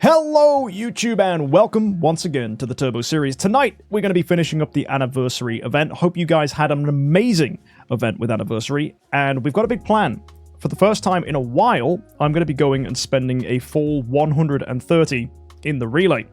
Hello YouTube and welcome once again to the Turbo series. Tonight we're going to be finishing up the anniversary event. Hope you guys had an amazing event with anniversary, and we've got a big plan. For the first time in a while, I'm going to be going and spending a full 130 in the relay.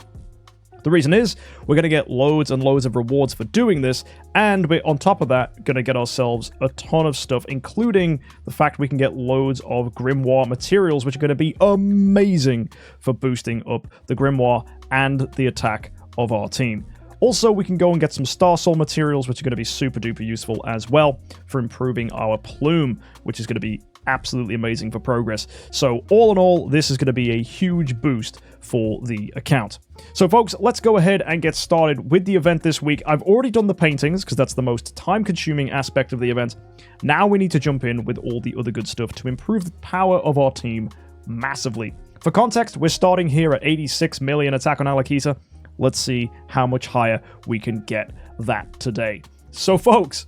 The reason is, we're going to get loads and loads of rewards for doing this, and we're on top of that going to get ourselves a ton of stuff, including the fact we can get loads of Grimoire materials, which are going to be amazing for boosting up the Grimoire and the attack of our team. Also, we can go and get some Star Soul materials, which are going to be super duper useful as well for improving our plume, which is going to be absolutely amazing for progress. So all in all, this is going to be a huge boost for the account. So folks, let's go ahead and get started with the event this week. I've already done the paintings because that's the most time-consuming aspect of the event. Now we need to jump in with all the other good stuff to improve the power of our team massively. For context, we're starting here at 86 million attack on Alikitia. Let's see how much higher we can get that today. So folks,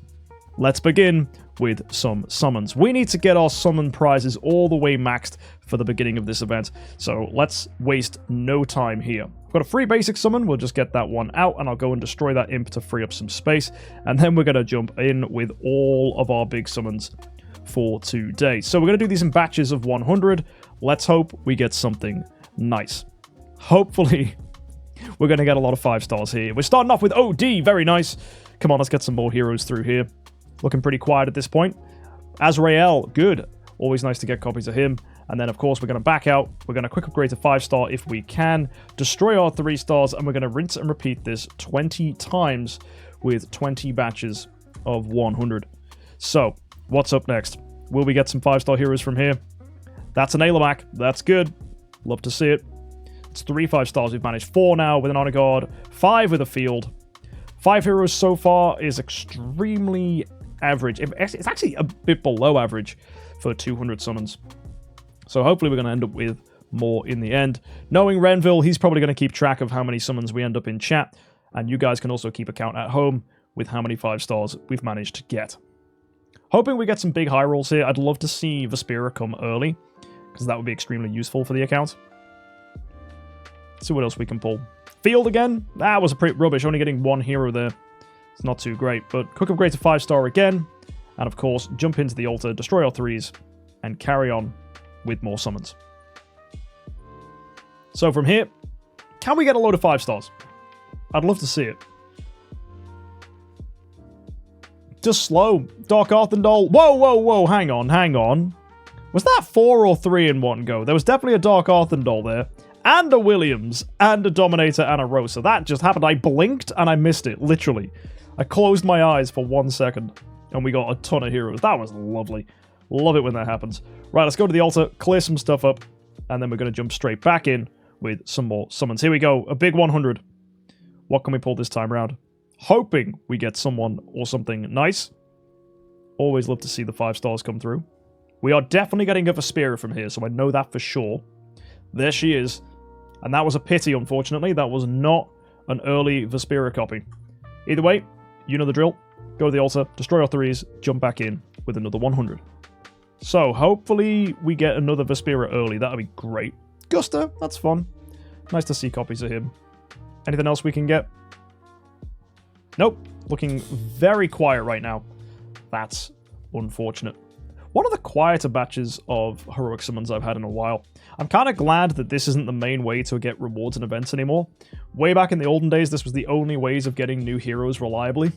let's begin with some summons. We need to get our summon prizes all the way maxed for the beginning of this event, so let's waste no time here. I've got a free basic summon, we'll just get that one out, and I'll go and destroy that imp to free up some space, and then we're going to jump in with all of our big summons for today. So we're going to do these in batches of 100. Let's hope we get something nice. Hopefully we're going to get a lot of 5 stars here. We're starting off with OD, very nice. Come on, let's get some more heroes through here. Looking pretty quiet at this point. Azrael, good. Always nice to get copies of him. And then, of course, we're going to back out. We're going to quick upgrade to 5-star if we can. Destroy our 3 stars, and we're going to rinse and repeat this 20 times with 20 batches of 100. So, what's up next? Will we get some 5-star heroes from here? That's an Alamac. That's good. Love to see it. It's 3 5-stars we've managed. 4 now with an honor guard. 5 with a field. 5 heroes so far is extremely average. It's actually a bit below average for 200 summons. So hopefully we're going to end up with more in the end. Knowing Renville, he's probably going to keep track of how many summons we end up in chat. And you guys can also keep account at home with how many 5-stars we've managed to get. Hoping we get some big high rolls here. I'd love to see Vespera come early, because that would be extremely useful for the account. Let's see what else we can pull. Field again? That was a pretty rubbish. Only getting 1 hero there. It's not too great, but quick upgrade to 5-star again. And of course, jump into the altar, destroy our 3s, and carry on with more summons. So from here, can we get a load of 5-stars? I'd love to see it. Just slow. Dark Arthendal. Whoa, whoa, whoa. Hang on, hang on. Was that 4 or 3 in one go? There was definitely a Dark Arthendal there. And a Williams, and a Dominator, and a Rosa. That just happened. I blinked, and I missed it, literally. I closed my eyes for 1 second, and we got a ton of heroes. That was lovely. Love it when that happens. Right, let's go to the altar, clear some stuff up, and then we're going to jump straight back in with some more summons. Here we go, a big 100. What can we pull this time around? Hoping we get someone or something nice. Always love to see the 5-stars come through. We are definitely getting a Vespera from here, so I know that for sure. There she is. And that was a pity, unfortunately. That was not an early Vespera copy. Either way, you know the drill. Go to the altar, destroy our 3s, jump back in with another 100. So, hopefully we get another Vespera early. That would be great. Gusta, that's fun. Nice to see copies of him. Anything else we can get? Nope. Looking very quiet right now. That's unfortunate. One of the quieter batches of heroic summons I've had in a while. I'm kind of glad that this isn't the main way to get rewards and events anymore. Way back in the olden days, this was the only ways of getting new heroes reliably.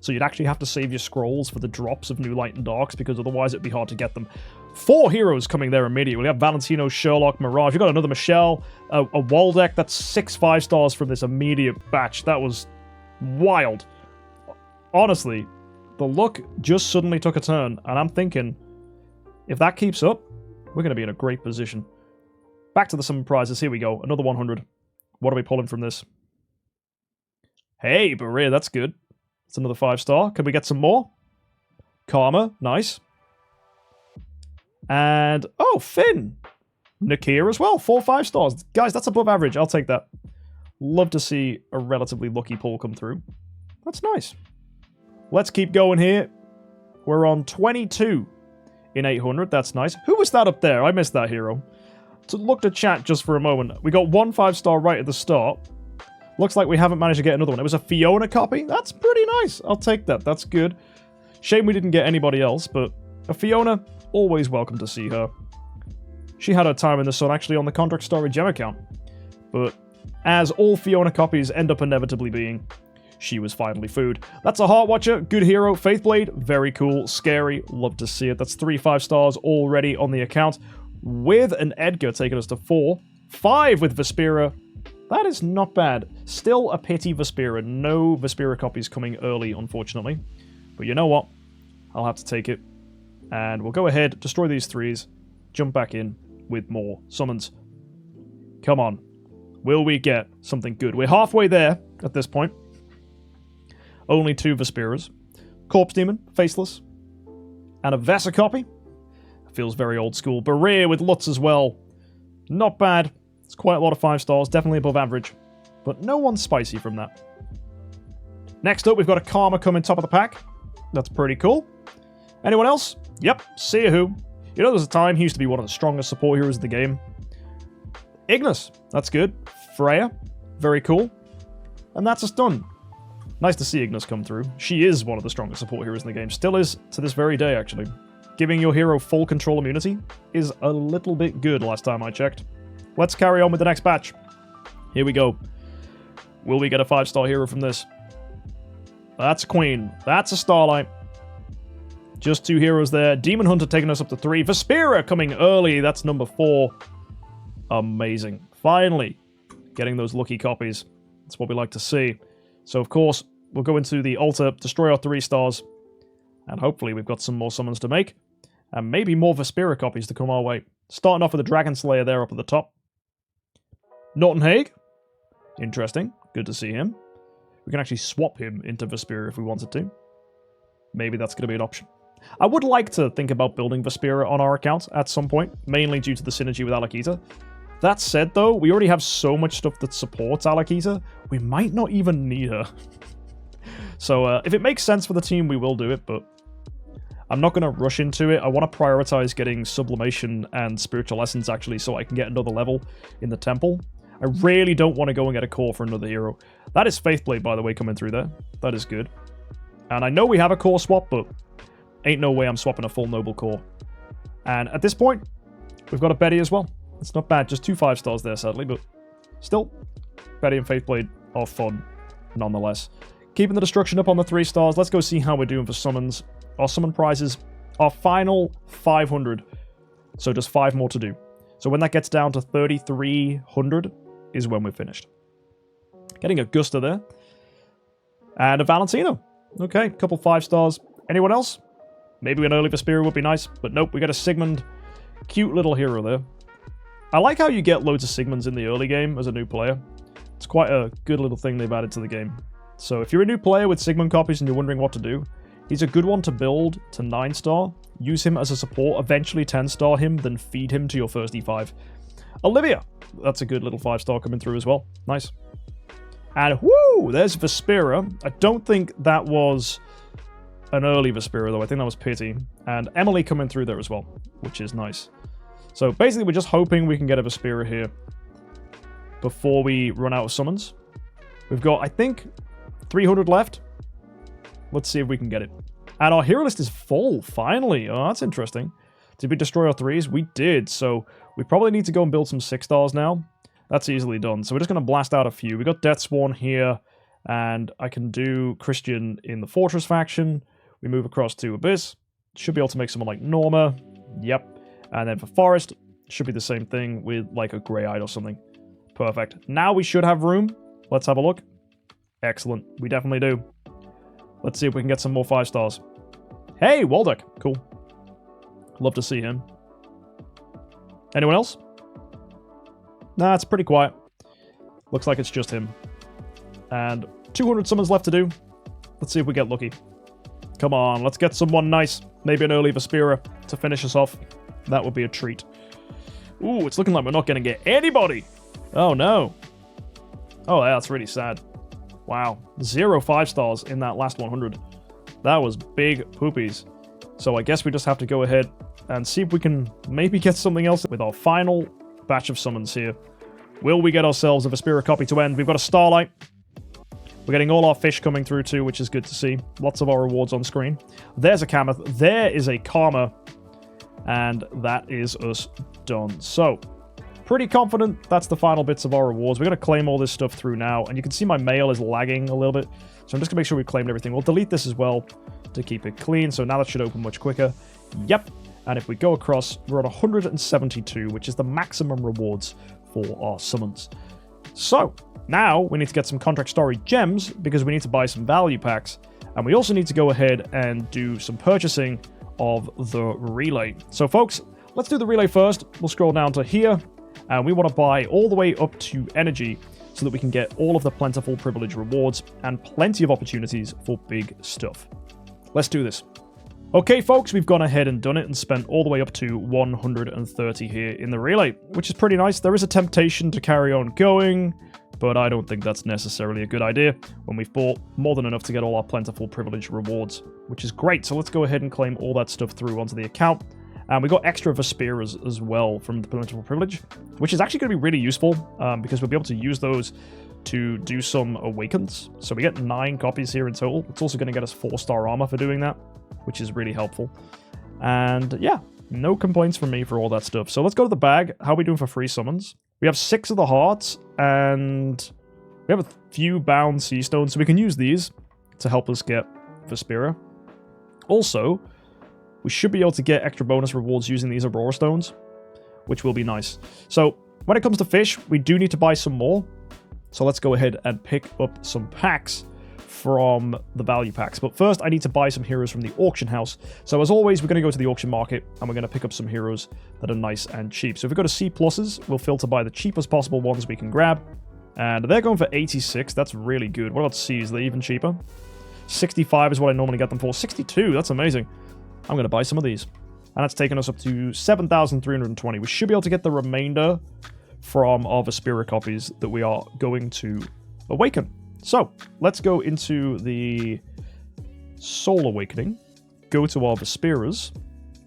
So you'd actually have to save your scrolls for the drops of new light and darks, because otherwise it'd be hard to get them. 4 heroes coming there immediately. We have Valentino, Sherlock, Mirage. We've got another Michelle, a Waldeck. That's 6 5-stars from this immediate batch. That was wild. Honestly, the luck just suddenly took a turn, and I'm thinking, if that keeps up, we're going to be in a great position. Back to the summon prizes. Here we go. Another 100. What are we pulling from this? Hey, Berea, that's good. It's another 5-star. Can we get some more? Karma, nice. And, oh, Finn. Nakia as well, 4 5-stars. Guys, that's above average. I'll take that. Love to see a relatively lucky pull come through. That's nice. Let's keep going here. We're on 22 in 800. That's nice. Who was that up there? I missed that hero. to look to chat just for a moment. We got one 5-star right at the start. Looks like we haven't managed to get another one. It was a Fiona copy. That's pretty nice. I'll take that. That's good. Shame we didn't get anybody else, but a Fiona, always welcome to see her. She had her time in the sun actually on the Contract Story gem account. But as all Fiona copies end up inevitably being, she was finally food. That's a Heart Watcher, good hero, Faithblade, very cool, scary, love to see it. That's 3 5-stars already on the account, with an Edgar taking us to 4. 5 with Vespera. That is not bad. Still a pity Vespera. No Vespera copies coming early, unfortunately. But you know what? I'll have to take it. And we'll go ahead, destroy these 3s, jump back in with more summons. Come on. Will we get something good? We're halfway there at this point. Only 2 Vesperas. Corpse Demon, Faceless. And a Vesa copy. Feels very old school. Berea with Lutz as well. Not bad. It's quite a lot of 5-stars. Definitely above average. But no one's spicy from that. Next up, we've got a Karma coming top of the pack. That's pretty cool. Anyone else? Yep. See who. You know, there's a time he used to be one of the strongest support heroes of the game. Ignis. That's good. Freya. Very cool. And that's us done. Nice to see Ignis come through. She is one of the strongest support heroes in the game. Still is to this very day, actually. Giving your hero full control immunity is a little bit good last time I checked. Let's carry on with the next batch. Here we go. Will we get a 5-star hero from this? That's a Queen. That's a Starlight. Just 2 heroes there. Demon Hunter taking us up to 3. Vespera coming early. That's number 4. Amazing. Finally, getting those lucky copies. That's what we like to see. So, of course, we'll go into the altar, destroy our 3 stars, and hopefully we've got some more summons to make, and maybe more Vespera copies to come our way. Starting off with the Dragon Slayer there up at the top. Norton Hague. Interesting. Good to see him. We can actually swap him into Vespera if we wanted to. Maybe that's going to be an option. I would like to think about building Vespera on our account at some point, mainly due to the synergy with Alikitia. That said, though, we already have so much stuff that supports Alikitia, we might not even need her. So, if it makes sense for the team, we will do it, but I'm not going to rush into it. I want to prioritize getting Sublimation and Spiritual Essence, actually, so I can get another level in the Temple. I really don't want to go and get a core for another hero. That is Faithblade, by the way, coming through there. That is good. And I know we have a core swap, but ain't no way I'm swapping a full Noble core. And at this point, we've got a Betty as well. It's not bad, just 2 5-stars there, sadly, but still, Betty and Faithblade are fun, nonetheless. Keeping the destruction up on the 3 stars, let's go see how we're doing for summons. Our summon prizes are final 500, so just 5 more to do. So when that gets down to 3,300 is when we're finished. Getting a Gusta there. And a Valentino. Okay, couple 5-stars. Anyone else? Maybe an early Vespera would be nice, but nope, we got a Sigmund. Cute little hero there. I like how you get loads of Sigmunds in the early game as a new player. It's quite a good little thing they've added to the game. So if you're a new player with Sigmund copies and you're wondering what to do, he's a good one to build to 9-star, use him as a support, eventually 10-star him, then feed him to your first E5. Olivia! That's a good little 5-star coming through as well. Nice. And whoo! There's Vespera. I don't think that was an early Vespera, though. I think that was Pity. And Emily coming through there as well, which is nice. So basically, we're just hoping we can get a Vespera here before we run out of summons. We've got, I think, 300 left. Let's see if we can get it. And our hero list is full, finally. Oh, that's interesting. Did we destroy our 3s? We did, so we probably need to go and build some 6-stars now. That's easily done. So we're just going to blast out a few. We got Deathsworn here, and I can do Christian in the Fortress faction. We move across to Abyss. Should be able to make someone like Norma. Yep. And then for Forest, should be the same thing with like a Grey-Eyed or something. Perfect. Now we should have room. Let's have a look. Excellent. We definitely do. Let's see if we can get some more 5-stars. Hey, Waldeck. Cool. Love to see him. Anyone else? Nah, it's pretty quiet. Looks like it's just him. And 200 summons left to do. Let's see if we get lucky. Come on, let's get someone nice. Maybe an early Vespera to finish us off. That would be a treat. Ooh, it's looking like we're not going to get anybody. Oh, no. Oh, that's really sad. Wow. 0 5-stars in that last 100. That was big poopies. So I guess we just have to go ahead and see if we can maybe get something else with our final batch of summons here. Will we get ourselves a Vespera copy to end? We've got a Starlight. We're getting all our fish coming through too, which is good to see. Lots of our rewards on screen. There's a Kamath. There is a Karma. And that is us done. So, pretty confident that's the final bits of our rewards. We're going to claim all this stuff through now. And you can see my mail is lagging a little bit. So I'm just going to make sure we claimed everything. We'll delete this as well to keep it clean. So now that should open much quicker. Yep. And if we go across, we're on 172, which is the maximum rewards for our summons. So, now we need to get some contract story gems because we need to buy some value packs. And we also need to go ahead and do some purchasing of the relay. So folks, let's do the relay first. We'll scroll down to here. And we want to buy all the way up to energy so that we can get all of the plentiful privilege rewards and plenty of opportunities for big stuff. Let's do this. Okay, folks, we've gone ahead and done it and spent all the way up to 130 here in the relay, which is pretty nice. There is a temptation to carry on going, but I don't think that's necessarily a good idea when we've bought more than enough to get all our plentiful privilege rewards, which is great. So let's go ahead and claim all that stuff through onto the account. And we got extra Vesperas as well from the plentiful privilege, which is actually going to be really useful because we'll be able to use those to do some awakens. So we get 9 copies here in total. It's also going to get us 4-star armor for doing that, which is really helpful. And yeah, no complaints from me for all that stuff. So let's go to the bag. How are we doing for free summons? We have 6 of the hearts, and we have a few bound sea stones, so we can use these to help us get Vespera. Also, we should be able to get extra bonus rewards using these Aurora stones, which will be nice. So when it comes to fish, we do need to buy some more. So let's go ahead and pick up some packs from the value packs. But first, I need to buy some heroes from the auction house. So as always, we're going to go to the auction market, and we're going to pick up some heroes that are nice and cheap. So if we go to C+, we'll filter by the cheapest possible ones we can grab. And they're going for 86. That's really good. What about C's? Are they even cheaper? 65 is what I normally get them for. 62, that's amazing. I'm going to buy some of these. And that's taken us up to 7,320. We should be able to get the remainder from our Vespera copies that we are going to awaken. So, let's go into the Soul Awakening, go to our Vesperas,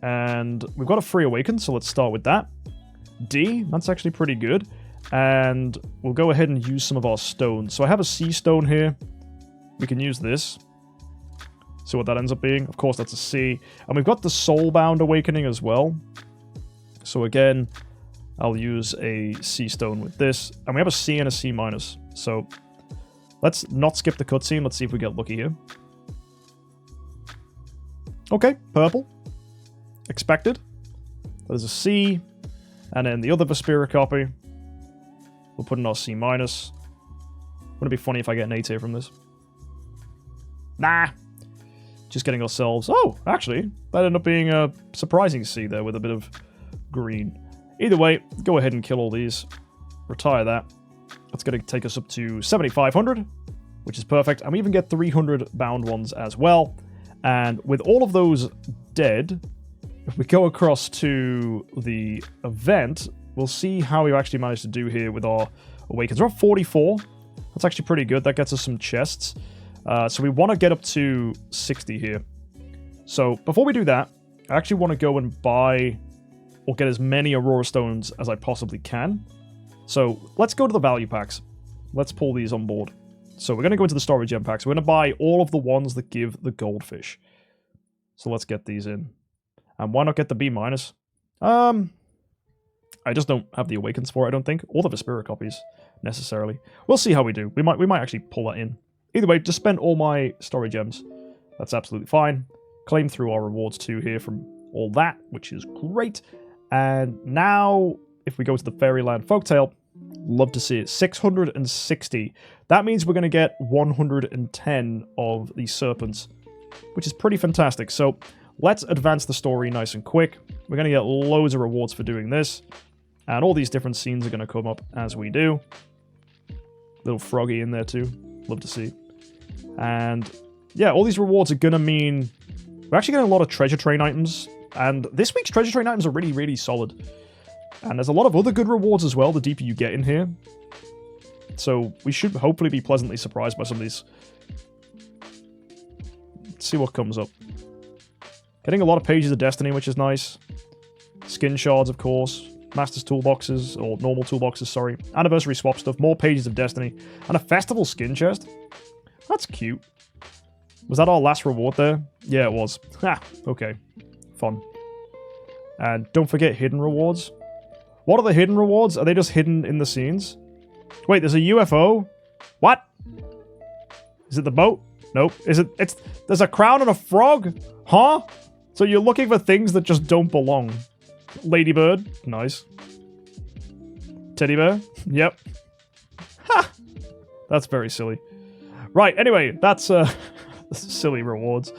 and we've got a free awaken, so let's start with that. D, that's actually pretty good, and we'll go ahead and use some of our stones. So I have a C stone here, we can use this, see what that ends up being. Of course, that's a C, and we've got the Soulbound Awakening as well. So again, I'll use a C stone with this, and we have a C and a C minus, so let's not skip the cutscene. Let's see if we get lucky here. Okay, purple. Expected. There's a C. And then the other Vespera copy. We'll put in our C minus. Wouldn't it be funny if I get an A tier from this? Nah. Just getting ourselves... Oh, actually, that ended up being a surprising C there with a bit of green. Either way, go ahead and kill all these. Retire that. That's going to take us up to 7,500, which is perfect. And we even get 300 bound ones as well. And with all of those dead, if we go across to the event, we'll see how we actually managed to do here with our awakens. We're at 44. That's actually pretty good. That gets us some chests. So we want to get up to 60 here. So before we do that, I actually want to go and buy or get as many Aurora stones as I possibly can. So let's go to the value packs. Let's pull these on board. So we're going to go into the storage gem packs. We're going to buy all of the ones that give the goldfish. So let's get these in. And why not get the B minus? I just don't have the awakens for it, I don't think. Or the Vespera copies, necessarily. We'll see how we do. We might actually pull that in. Either way, just spend all my storage gems. That's absolutely fine. Claim through our rewards too here from all that, which is great. And now, if we go to the Fairyland Folktale, love to see it. 660. That means we're going to get 110 of these serpents, which is pretty fantastic. So let's advance the story nice and quick. We're going to get loads of rewards for doing this. And all these different scenes are going to come up as we do. Little froggy in there too. Love to see. And yeah, all these rewards are going to mean we're actually getting a lot of treasure train items. And this week's treasure train items are really, really solid. And there's a lot of other good rewards as well, the deeper you get in here. So we should hopefully be pleasantly surprised by some of these. Let's see what comes up. Getting a lot of pages of Destiny, which is nice. Skin shards, of course. Master's toolboxes, or normal toolboxes, sorry. Anniversary swap stuff, more pages of Destiny, and a festival skin chest. That's cute. Was that our last reward there? Yeah, it was. Ha, okay. Fun. And don't forget hidden rewards. What are the hidden rewards? Are they just hidden in the scenes? Wait, there's a UFO? What? Is it the boat? Nope. There's a crown and a frog? Huh? So you're looking for things that just don't belong. Ladybird. Nice. Teddy bear. Yep. Ha! That's very silly. Right, anyway, that's silly rewards.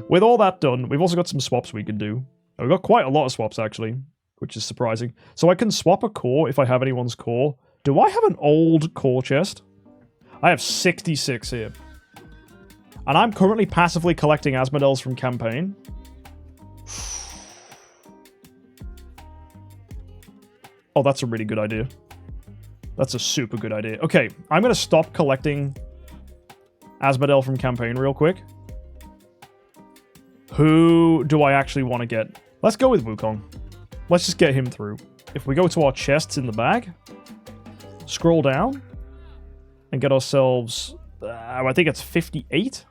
With all that done, we've also got some swaps we can do. We've got quite a lot of swaps, actually, which is surprising. So I can swap a core if I have anyone's core. Do I have an old core chest? I have 66 here. And I'm currently passively collecting Asmodeels from campaign. Oh, that's a really good idea. That's a super good idea. Okay, I'm going to stop collecting Asmodeel from campaign real quick. Who do I actually want to get? Let's go with Wukong. Let's just get him through. If we go to our chests in the bag, scroll down, and get ourselves, I think it's 58.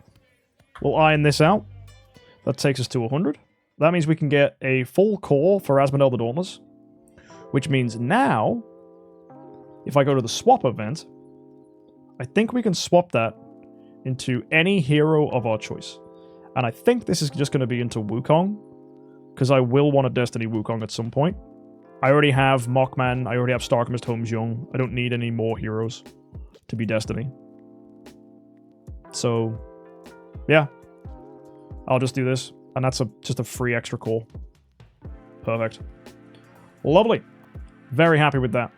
We'll iron this out. That takes us to 100. That means we can get a full core for Asmodeel the Dauntless, which means now, if I go to the swap event, I think we can swap that into any hero of our choice. And I think this is just going to be into Wukong, because I will want a Destiny Wukong at some point. I already have Mockman, I already have Starkmist Holmes-Young. I don't need any more heroes to be Destiny. So, yeah. I'll just do this, and that's just a free extra core. Perfect. Lovely. Very happy with that.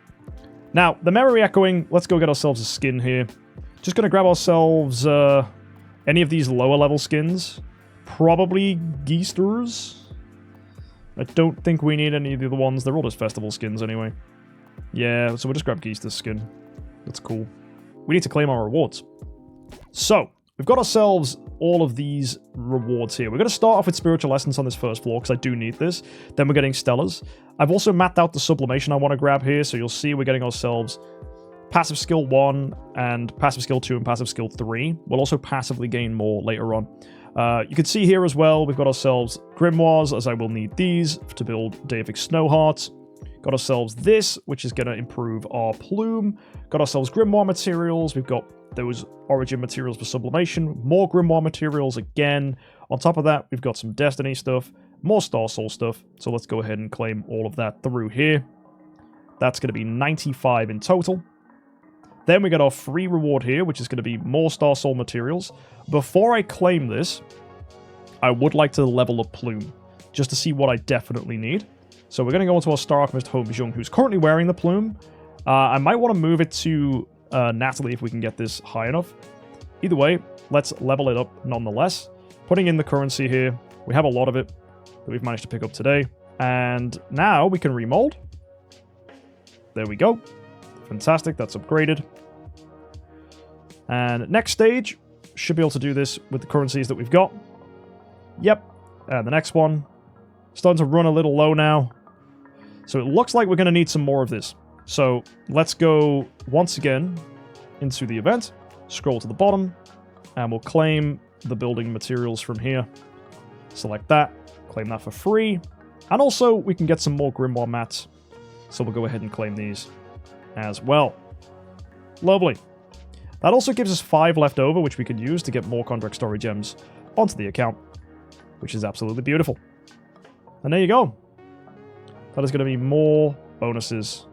Now, the memory echoing, let's go get ourselves a skin here. Just going to grab ourselves any of these lower level skins. Probably Geisters. I don't think we need any of the other ones. They're all just festival skins anyway. Yeah, so we'll just grab Geister's skin. That's cool. We need to claim our rewards. So, we've got ourselves all of these rewards here. We're going to start off with Spiritual Essence on this first floor, because I do need this. Then we're getting Stellars. I've also mapped out the Sublimation I want to grab here, so you'll see we're getting ourselves Passive Skill 1, and Passive Skill 2, and Passive Skill 3. We'll also passively gain more later on. You can see here as well, we've got ourselves Grimoires, as I will need these to build Deific Snow Hearts. Got ourselves this, which is going to improve our Plume. Got ourselves Grimoire materials. We've got those Origin materials for Sublimation. More Grimoire materials again. On top of that, we've got some Destiny stuff. More Star Soul stuff. So let's go ahead and claim all of that through here. That's going to be 95 in total. Then we got our free reward here, which is going to be more Star Soul materials. Before I claim this, I would like to level up Plume, just to see what I definitely need. So we're going to go into our Star Alchemist Holmes-Young, who's currently wearing the Plume. I might want to move it to Natalie if we can get this high enough. Either way, let's level it up nonetheless. Putting in the currency here. We have a lot of it that we've managed to pick up today. And now we can remold. There we go. Fantastic, that's upgraded. And next stage, should be able to do this with the currencies that we've got. Yep, and the next one. Starting to run a little low now. So it looks like we're going to need some more of this. So let's go once again into the event. Scroll to the bottom. And we'll claim the building materials from here. Select that. Claim that for free. And also we can get some more Grimoire mats. So we'll go ahead and claim these as well. Lovely. That also gives us 5 left over, which we could use to get more contract story gems onto the account, which is absolutely beautiful. And there you go. That is going to be more bonuses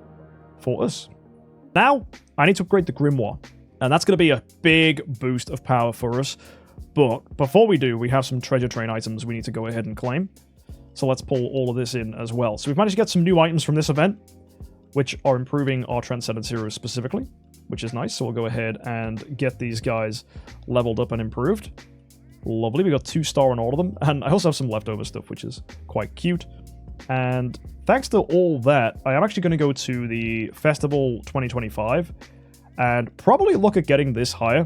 for us. Now, I need to upgrade the Grimoire, and that's going to be a big boost of power for us. But before we do, we have some treasure train items we need to go ahead and claim. So let's pull all of this in as well. So we've managed to get some new items from this event, which are improving our Transcendence heroes specifically, which is nice. So we'll go ahead and get these guys leveled up and improved. Lovely. We got 2-star on all of them. And I also have some leftover stuff, which is quite cute. And thanks to all that, I am actually going to go to the Festival 2025 and probably look at getting this higher.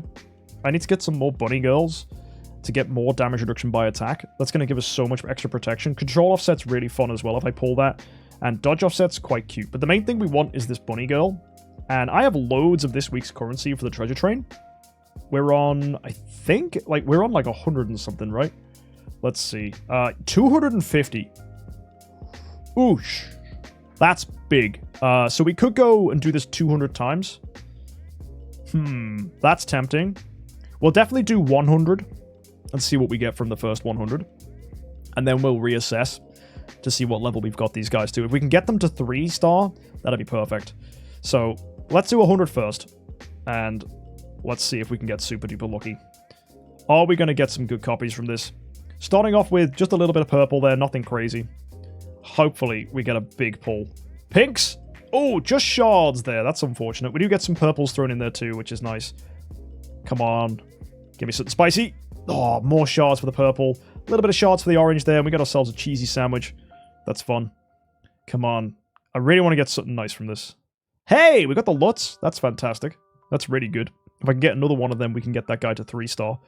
I need to get some more bunny girls to get more damage reduction by attack. That's going to give us so much extra protection. Control offset's really fun as well if I pull that. And dodge offset's quite cute. But the main thing we want is this bunny girl. And I have loads of this week's currency for the treasure train. We're on, I think, like, we're on like 100 and something, right? Let's see. 250. Oosh. That's big. So we could go and do this 200 times. That's tempting. We'll definitely do 100 and see what we get from the first 100. And then we'll reassess to see what level we've got these guys to. If we can get them to 3-star, that'd be perfect. So let's do 100 first. And let's see if we can get super duper lucky. Are we going to get some good copies from this? Starting off with just a little bit of purple there, nothing crazy. Hopefully we get a big pull. Pinks! Oh, just shards there. That's unfortunate. We do get some purples thrown in there too, which is nice. Come on. Give me something spicy. Oh, more shards for the purple. A little bit of shards for the orange there, and we got ourselves a cheesy sandwich. That's fun. Come on. I really want to get something nice from this. Hey, we got the Lutz. That's fantastic. That's really good. If I can get another one of them, we can get that guy to 3-star.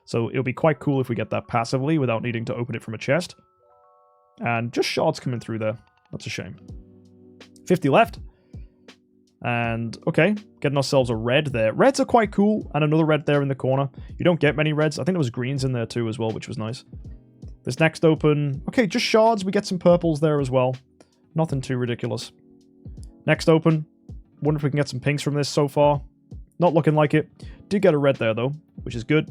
So it'll be quite cool if we get that passively without needing to open it from a chest. And just shards coming through there. That's a shame. 50 left. And, okay, getting ourselves a red there. Reds are quite cool, and another red there in the corner. You don't get many reds. I think there was greens in there too as well, which was nice. This next open, okay, just shards. We get some purples there as well. Nothing too ridiculous. Next open, wonder if we can get some pinks from this so far. Not looking like it. Did get a red there though, which is good.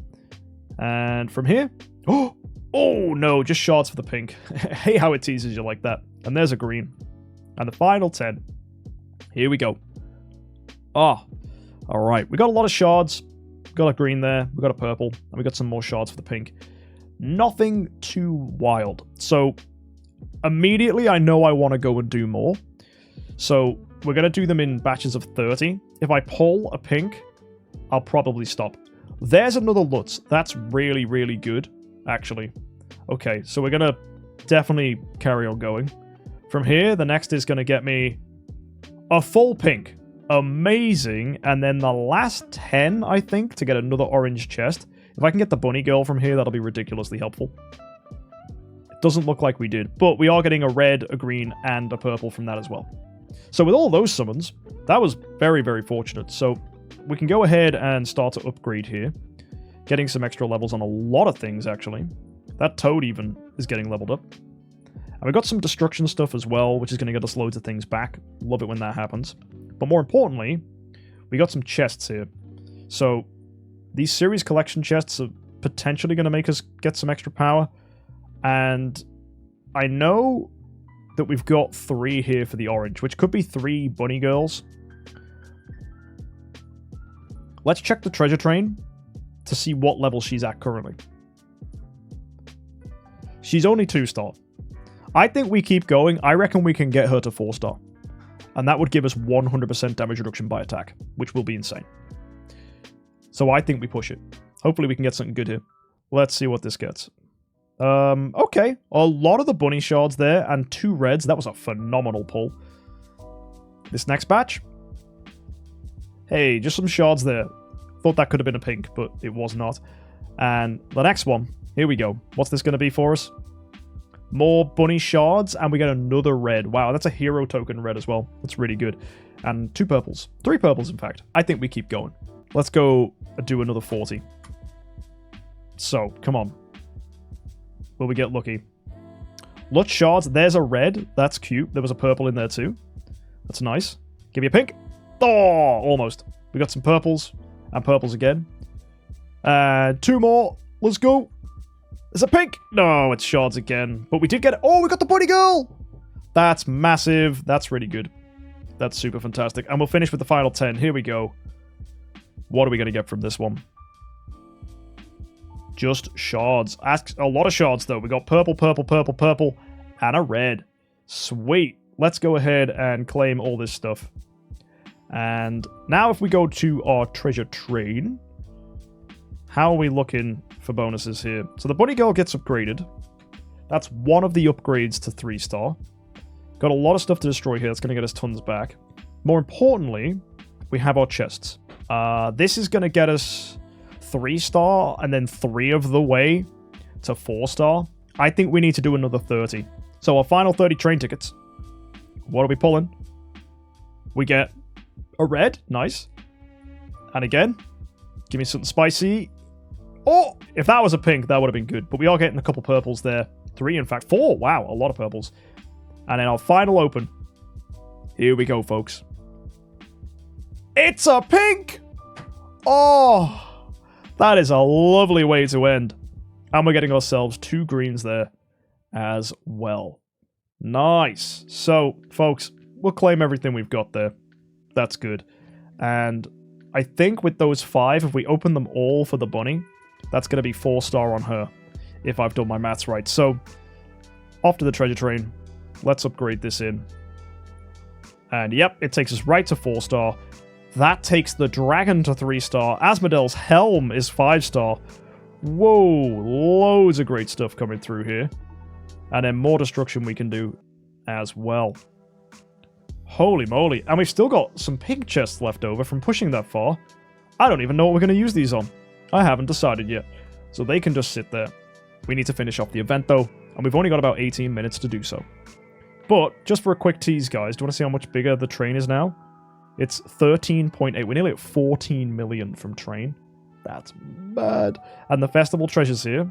And from here, oh no, just shards for the pink. Hey, how it teases you like that. And there's a green. And the final 10. Here we go. Ah, all right. We got a lot of shards. Got a green there. We got a purple. And we got some more shards for the pink. Nothing too wild. So immediately I know I want to go and do more. So we're going to do them in batches of 30. If I pull a pink, I'll probably stop. There's another Lutz. That's really, really good, actually. Okay, so we're going to definitely carry on going. From here, the next is going to get me a full pink. Amazing. And then the last 10, I think, to get another orange chest. If I can get the bunny girl from here, that'll be ridiculously helpful. It doesn't look like we did, but we are getting a red, a green, and a purple from that as well. So with all those summons, that was very, very fortunate. So we can go ahead and start to upgrade here. Getting some extra levels on a lot of things, actually. That toad even is getting leveled up. And we got some destruction stuff as well, which is going to get us loads of things back. Love it when that happens. But more importantly, we got some chests here. So these series collection chests are potentially going to make us get some extra power. And I know that we've got 3 here for the orange, which could be 3 bunny girls. Let's check the treasure train to see what level she's at currently. She's only 2-star. I think we keep going. I reckon we can get her to 4-star. And that would give us 100% damage reduction by attack, which will be insane. So I think we push it. Hopefully we can get something good here. Let's see what this gets. Okay. A lot of the bunny shards there and 2 reds. That was a phenomenal pull. This next batch. Hey, just some shards there. Thought that could have been a pink, but it was not. And the next one. Here we go. What's this going to be for us? More bunny shards, and we get another red. Wow, that's a hero token red as well. That's really good. And 2 purples. 3 purples, in fact. I think we keep going. Let's go do another 40. So, come on. Will we get lucky? Lutz shards. There's a red. That's cute. There was a purple in there too. That's nice. Give me a pink. Oh, almost. We got some purples. And purples again. 2 more. Let's go. Is it pink? No, it's shards again. But we did get it. Oh, we got the bunny girl. That's massive. That's really good. That's super fantastic. And we'll finish with the final 10. Here we go. What are we going to get from this one? Just shards. Ask a lot of shards, though. We got purple, purple, purple, purple, and a red. Sweet. Let's go ahead and claim all this stuff. And now if we go to our treasure train, how are we looking for bonuses here? So the bunny girl gets upgraded. That's one of the upgrades to 3-star. Got a lot of stuff to destroy here. That's going to get us tons back. More importantly, we have our chests. This is going to get us 3-star and then 3 of the way to 4-star. I think we need to do another 30. So our final 30 train tickets. What are we pulling? We get a red. Nice. And again, give me something spicy. Oh, if that was a pink, that would have been good. But we are getting a couple purples there. 3, in fact. 4. Wow, a lot of purples. And then our final open. Here we go, folks. It's a pink! Oh, that is a lovely way to end. And we're getting ourselves 2 greens there as well. Nice. So, folks, we'll claim everything we've got there. That's good. And I think with those 5, if we open them all for the bunny, that's going to be 4-star on her, if I've done my maths right. So, off to the treasure train. Let's upgrade this in. And yep, it takes us right to 4-star. That takes the dragon to 3-star. Asmodel's helm is 5-star. Whoa, loads of great stuff coming through here. And then more destruction we can do as well. Holy moly. And we've still got some pink chests left over from pushing that far. I don't even know what we're going to use these on. I haven't decided yet. So they can just sit there. We need to finish off the event though. And we've only got about 18 minutes to do so. But just for a quick tease, guys, do you want to see how much bigger the train is now? It's 13.8. We're nearly at 14 million from train. That's mad. And the festival treasures here,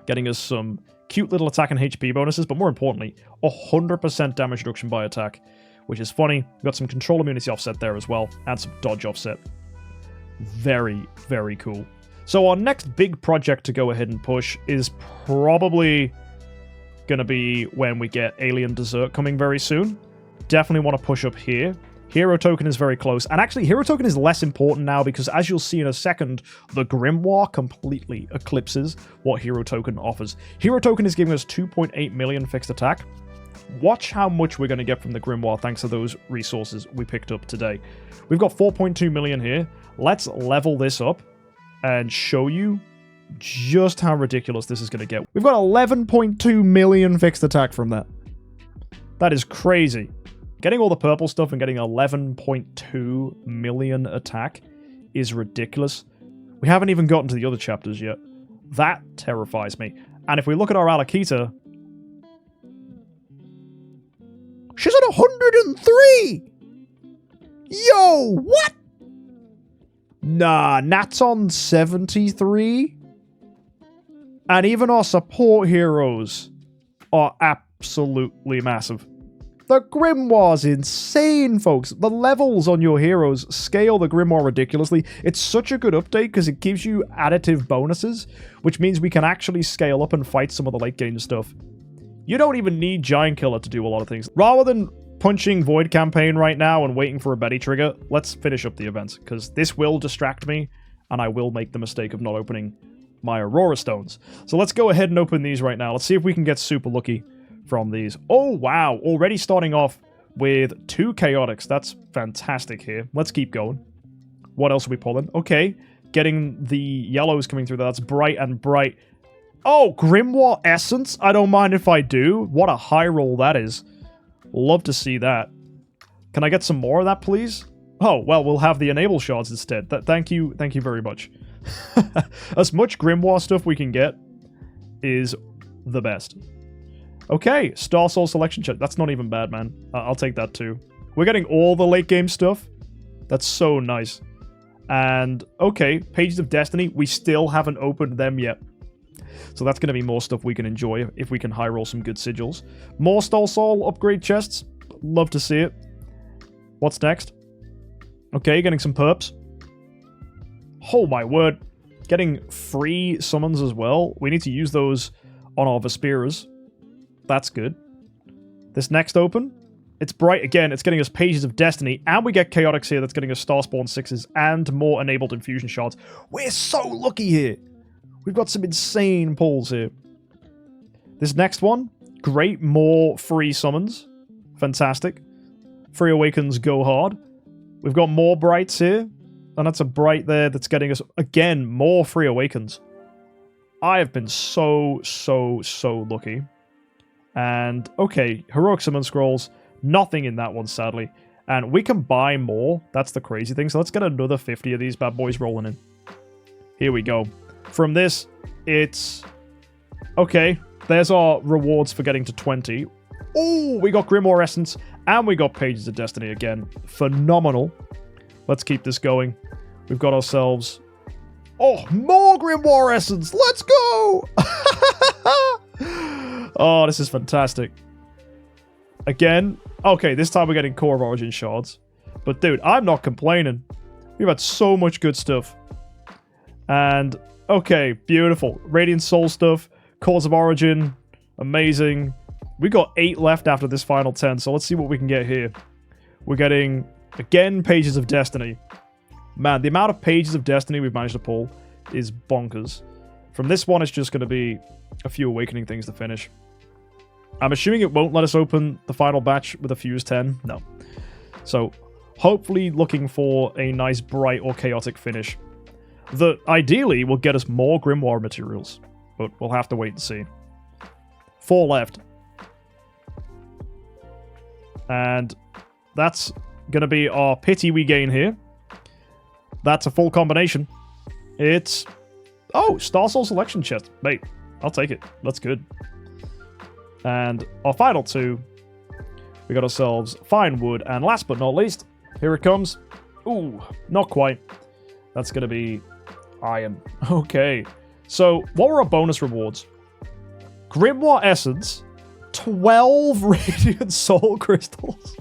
getting us some cute little attack and HP bonuses, but more importantly, 100% damage reduction by attack, which is funny. We've got some control immunity offset there as well, and some dodge offset. Very, very cool. So our next big project to go ahead and push is probably going to be when we get Alien Dessert coming very soon. Definitely want to push up here. Hero Token is very close. And actually, Hero Token is less important now because, as you'll see in a second, the Grimoire completely eclipses what Hero Token offers. Hero Token is giving us 2.8 million fixed attack. Watch how much we're going to get from the Grimoire thanks to those resources we picked up today. We've got 4.2 million here. Let's level this up and show you just how ridiculous this is going to get. We've got 11.2 million fixed attack from that. That is crazy. Getting all the purple stuff and getting 11.2 million attack is ridiculous. We haven't even gotten to the other chapters yet. That terrifies me. And if we look at our Alikitia, she's at 103! Yo, what? Nah, Nat's on 73. And even our support heroes are absolutely massive. The Grimoire's insane, folks. The levels on your heroes scale the Grimoire ridiculously. It's such a good update because it gives you additive bonuses, which means we can actually scale up and fight some of the late game stuff. You don't even need Giant Killer to do a lot of things. Rather than punching Void Campaign right now and waiting for a Betty trigger, let's finish up the event, because this will distract me, and I will make the mistake of not opening my Aurora Stones. So let's go ahead and open these right now. Let's see if we can get super lucky from these. Oh, wow. Already starting off with 2 Chaotix. That's fantastic here. Let's keep going. What else are we pulling? Okay. Getting the yellows coming through there. That's bright and bright. Oh, Grimoire Essence. I don't mind if I do. What a high roll that is. Love to see that. Can I get some more of that, please? Oh, well, we'll have the enable shards instead. Thank you very much. As much Grimoire stuff we can get is the best. Okay, Star Soul selection check. That's not even bad, man. I'll take that too. We're getting all the late game stuff. That's so nice. And, okay, Pages of Destiny. We still haven't opened them yet. So that's going to be more stuff we can enjoy if we can high roll some good sigils. More Star Soul upgrade chests. Love to see it. What's next? Okay, getting some perps. Oh my word. Getting free summons as well. We need to use those on our Vespiras. That's good. This next open, it's bright again. It's getting us Pages of Destiny, and we get Chaotix here. That's getting us Starspawn 6s and more enabled infusion shards. We're so lucky here. We've got some insane pulls here. This next one, great, more free summons. Fantastic. Free Awakens go hard. We've got more brights here, and that's a bright there that's getting us, again, more Free Awakens. I have been so lucky. And, okay, Heroic Summon Scrolls, nothing in that one, sadly. And we can buy more, that's the crazy thing. So let's get another 50 of these bad boys rolling in. Here we go. From this, it's... Okay, there's our rewards for getting to 20. Oh, we got Grimoire Essence And we got Pages of Destiny again. Phenomenal. Let's keep this going. We've got ourselves... Oh, more Grimoire Essence! Let's go! Oh, this is fantastic. Again. Okay, this time we're getting Core of Origin shards. But dude, I'm not complaining. We've had so much good stuff. And, okay, beautiful. Radiant Soul stuff. Cores of Origin. Amazing. We got 8 left after this final 10, so let's see what we can get here. We're getting, again, Pages of Destiny. Man, the amount of Pages of Destiny we've managed to pull is bonkers. From this one, it's just going to be a few Awakening things to finish. I'm assuming it won't let us open the final batch with a Fuse 10. No. So, hopefully looking for a nice, bright, or chaotic finish. That, ideally, will get us more Grimoire materials. But we'll have to wait and see. 4 left. And that's going to be our pity we gain here. That's a full combination. It's... Oh, Star Soul Selection Chest. Mate, I'll take it. That's good. And our final 2. We got ourselves Fine Wood. And last but not least, here it comes. Ooh, not quite. That's going to be Iron. Okay. So, what were our bonus rewards? Grimoire Essence... 12 Radiant Soul Crystals.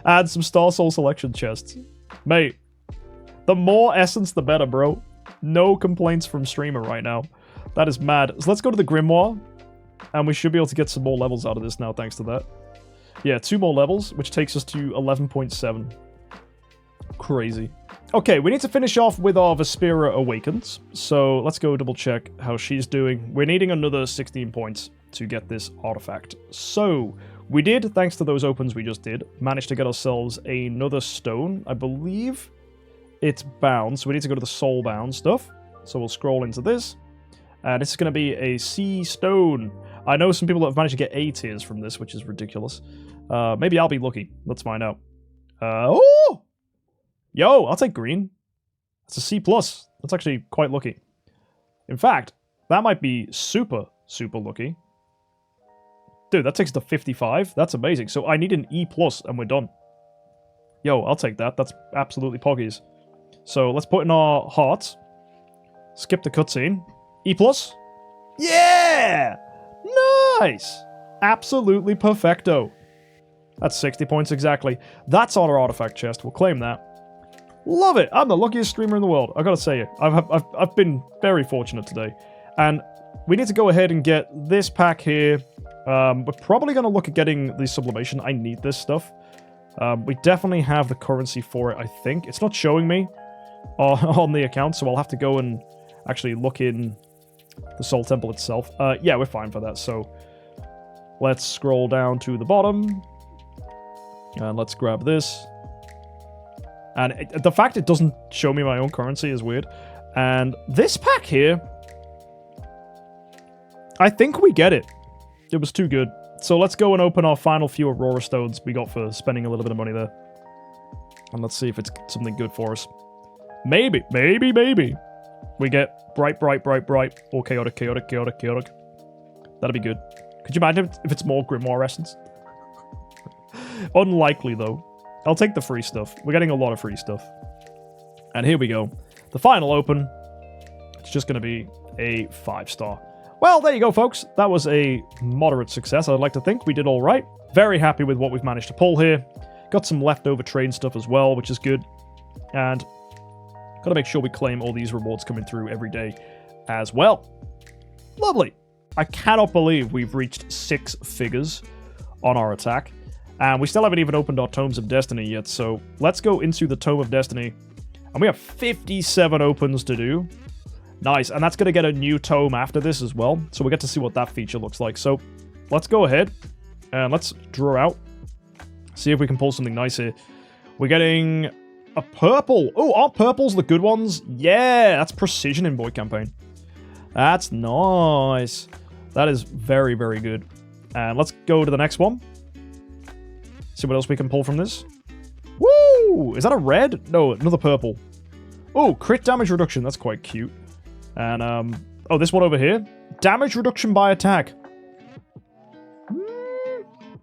And some Star Soul Selection Chests. Mate, the more Essence, the better, bro. No complaints from streamer right now. That is mad. So let's go to the Grimoire. And we should be able to get some more levels out of this now, thanks to that. Yeah, 2 more levels, which takes us to 11.7. Crazy. Okay, we need to finish off with our Vespera Awakens. So let's go double check how she's doing. We're needing another 16 points to get this artifact. So, we did, thanks to those opens we just did, manage to get ourselves another stone. I believe it's bound, so we need to go to the soul bound stuff. So we'll scroll into this. And this is going to be a sea stone. I know some people that have managed to get A tiers from this, which is ridiculous. Maybe I'll be lucky. Let's find out. Oh! Yo, I'll take green. It's a C+. That's actually quite lucky. In fact, that might be super, super lucky. Dude, that takes us to 55. That's amazing. So I need an E+, and we're done. Yo, I'll take that. That's absolutely poggies. So let's put in our hearts. Skip the cutscene. E+. Yeah! Nice! Absolutely perfecto. That's 60 points exactly. That's on our artifact chest. We'll claim that. Love it. I'm the luckiest streamer in the world. I gotta say it. I've been very fortunate today. And we need to go ahead and get this pack here. We're probably going to look at getting the sublimation. I need this stuff. We definitely have the currency for it, I think. It's not showing me on the account, so I'll have to go and actually look in the Soul Temple itself. Yeah, we're fine for that, so let's scroll down to the bottom. And let's grab this. And the fact it doesn't show me my own currency is weird. And this pack here, I think we get it. It was too good. So let's go and open our final few Aurora Stones we got for spending a little bit of money there. And let's see if it's something good for us. Maybe. We get bright, or chaotic. That'd be good. Could you imagine if it's more Grimoire Essence? Unlikely, though. I'll take the free stuff. We're getting a lot of free stuff. And here we go. The final open. It's just going to be a 5-star. Well, there you go, folks. That was a moderate success. I'd like to think we did all right. Very happy with what we've managed to pull here. Got some leftover trade stuff as well, which is good. And got to make sure we claim all these rewards coming through every day as well. Lovely. I cannot believe we've reached 6 figures on our attack. And we still haven't even opened our Tomes of Destiny yet, so let's go into the Tome of Destiny. And we have 57 opens to do. Nice, and that's going to get a new tome after this as well, so we'll get to see what that feature looks like. So, let's go ahead, and let's draw out. See if we can pull something nice here. We're getting a purple. Oh, are purples the good ones? Yeah, that's Precision in Void Campaign. That's nice. That is very, very good. And let's go to the next one. See what else we can pull from this. Woo! Is that a red? No, another purple. Oh, crit damage reduction. That's quite cute. And, oh, this one over here. Damage reduction by attack.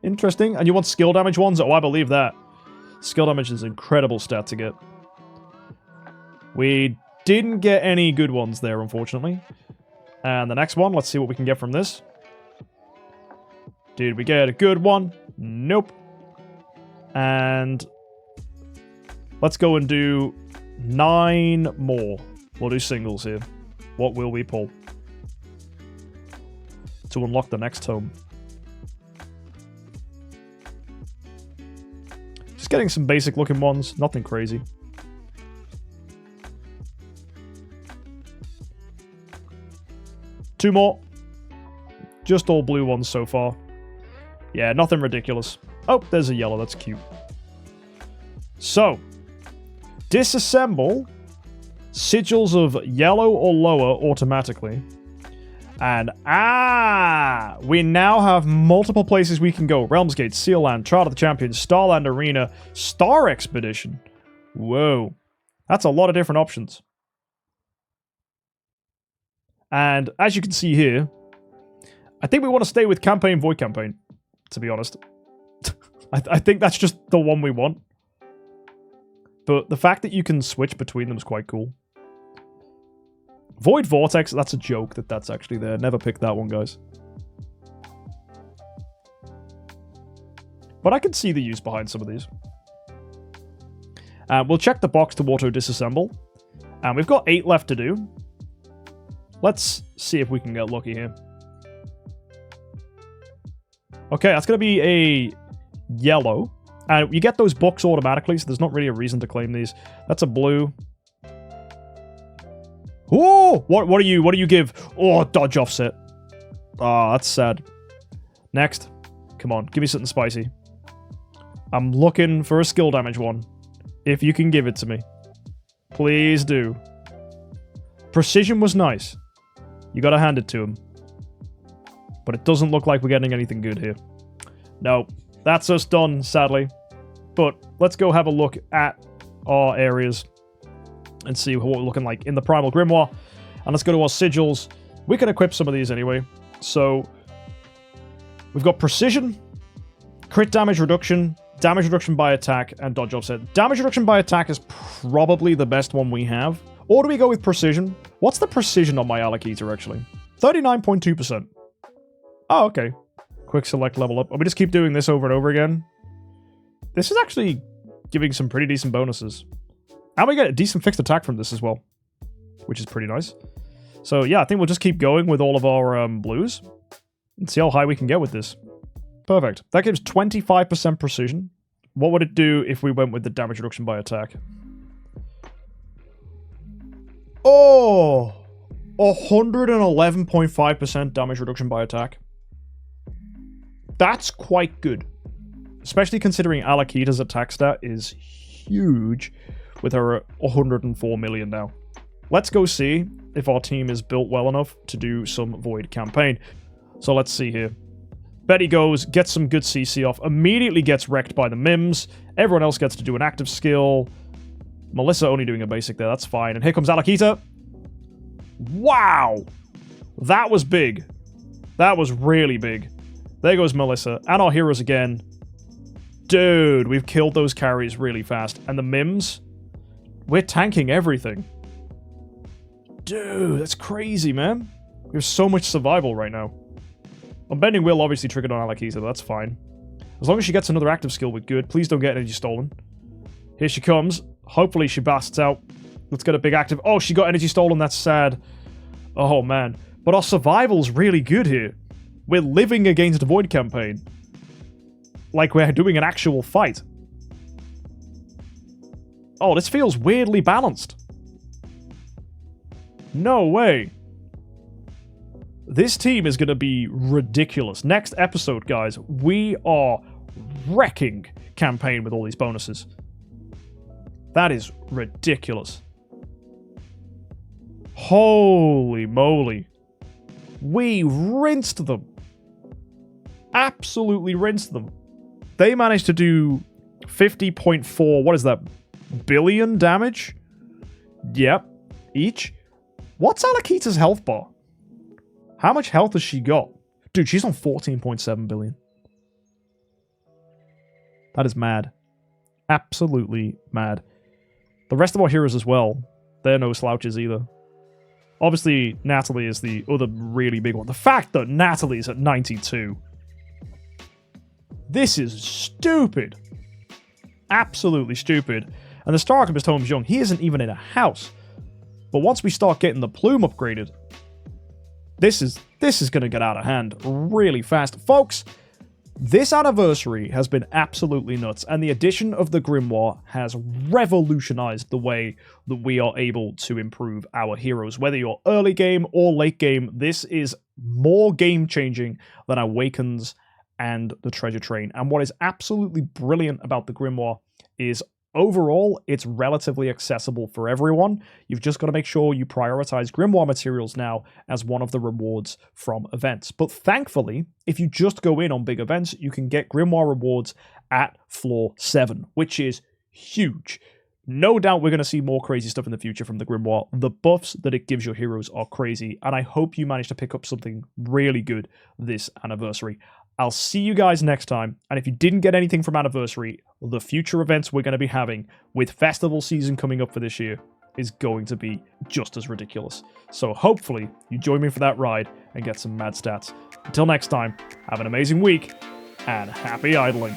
Interesting. And you want skill damage ones? Oh, I believe that. Skill damage is an incredible stat to get. We didn't get any good ones there, unfortunately. And the next one, let's see what we can get from this. Did we get a good one? Nope. And let's go and do 9 more. We'll do singles here. What will we pull? To unlock the next home. Just getting some basic looking ones. Nothing crazy. Two more. Just all blue ones so far. Yeah, nothing ridiculous. Oh, there's a yellow. That's cute. So, disassemble sigils of yellow or lower automatically. And, we now have multiple places we can go. Realmsgate, Sealand, Chart of the Champions, Starland Arena, Star Expedition. Whoa. That's a lot of different options. And as you can see here, I think we want to stay with Campaign, Void Campaign, to be honest. I think that's just the one we want. But the fact that you can switch between them is quite cool. Void Vortex, that's a joke that that's actually there. Never picked that one, guys. But I can see the use behind some of these. We'll check the box to auto-disassemble. And we've got 8 left to do. Let's see if we can get lucky here. Okay, that's going to be a yellow. And you get those books automatically, so there's not really a reason to claim these. That's a blue. Oh, what do you give? Oh, dodge offset. Ah, that's sad. Next. Come on, give me something spicy. I'm looking for a skill damage one. If you can give it to me. Please do. Precision was nice. You gotta hand it to him. But it doesn't look like we're getting anything good here. No, that's us done, sadly. But let's go have a look at our areas and see what we're looking like in the Primal Grimoire. And let's go to our sigils. We can equip some of these anyway. So, we've got Precision, Crit Damage Reduction, Damage Reduction by Attack, and Dodge Offset. Damage Reduction by Attack is probably the best one we have. Or do we go with Precision? What's the Precision on my Alikitia, actually? 39.2%. Oh, okay. Quick Select level up. And we just keep doing this over and over again. This is actually giving some pretty decent bonuses. And we get a decent fixed attack from this as well. Which is pretty nice. So yeah, I think we'll just keep going with all of our blues. And see how high we can get with this. Perfect. That gives 25% precision. What would it do if we went with the damage reduction by attack? Oh! 111.5% damage reduction by attack. That's quite good. Especially considering Alikita's attack stat is huge with her 104 million now. Let's go see if our team is built well enough to do some Void campaign. So let's see here. Betty goes, gets some good CC off, immediately gets wrecked by the Mims. Everyone else gets to do an active skill. Melissa only doing a basic there, that's fine. And here comes Alikitia. Wow! That was big. That was really big. There goes Melissa. And our heroes again. Dude, we've killed those carries really fast. And the Mims, we're tanking everything. Dude, that's crazy, man. We have so much survival right now. Unbending Will obviously triggered on Alikitia, but that's fine. As long as she gets another active skill, we're good. Please don't get energy stolen. Here she comes. Hopefully she basts out. Let's get a big active. Oh, she got energy stolen. That's sad. Oh, man. But our survival's really good here. We're living against a Void campaign. Like we're doing an actual fight. Oh, this feels weirdly balanced. No way. This team is going to be ridiculous. Next episode, guys, we are wrecking campaign with all these bonuses. That is ridiculous. Holy moly. We rinsed them. Absolutely rinsed them. They managed to do 50.4, what is that, billion damage? Yep, each. What's Alikita's health bar? How much health has she got? Dude, she's on 14.7 billion. That is mad. Absolutely mad. The rest of our heroes as well, they're no slouches either. Obviously, Natalie is the other really big one. The fact that Natalie's at 92. This is stupid. Absolutely stupid. And the Star Alchemist Home's young. He isn't even in a house. But once we start getting the plume upgraded, this is going to get out of hand really fast. Folks, this anniversary has been absolutely nuts, and the addition of the Grimoire has revolutionized the way that we are able to improve our heroes. Whether you're early game or late game, this is more game-changing than Awakens and the Treasure Train. And what is absolutely brilliant about the Grimoire is overall, it's relatively accessible for everyone. You've just got to make sure you prioritize Grimoire materials now as one of the rewards from events. But thankfully, if you just go in on big events, you can get Grimoire rewards at floor 7, which is huge. No doubt we're going to see more crazy stuff in the future from the Grimoire. The buffs that it gives your heroes are crazy, and I hope you manage to pick up something really good this anniversary. I'll see you guys next time, and if you didn't get anything from Anniversary, the future events we're going to be having with festival season coming up for this year is going to be just as ridiculous. So hopefully you join me for that ride and get some mad stats. Until next time, have an amazing week, and happy idling.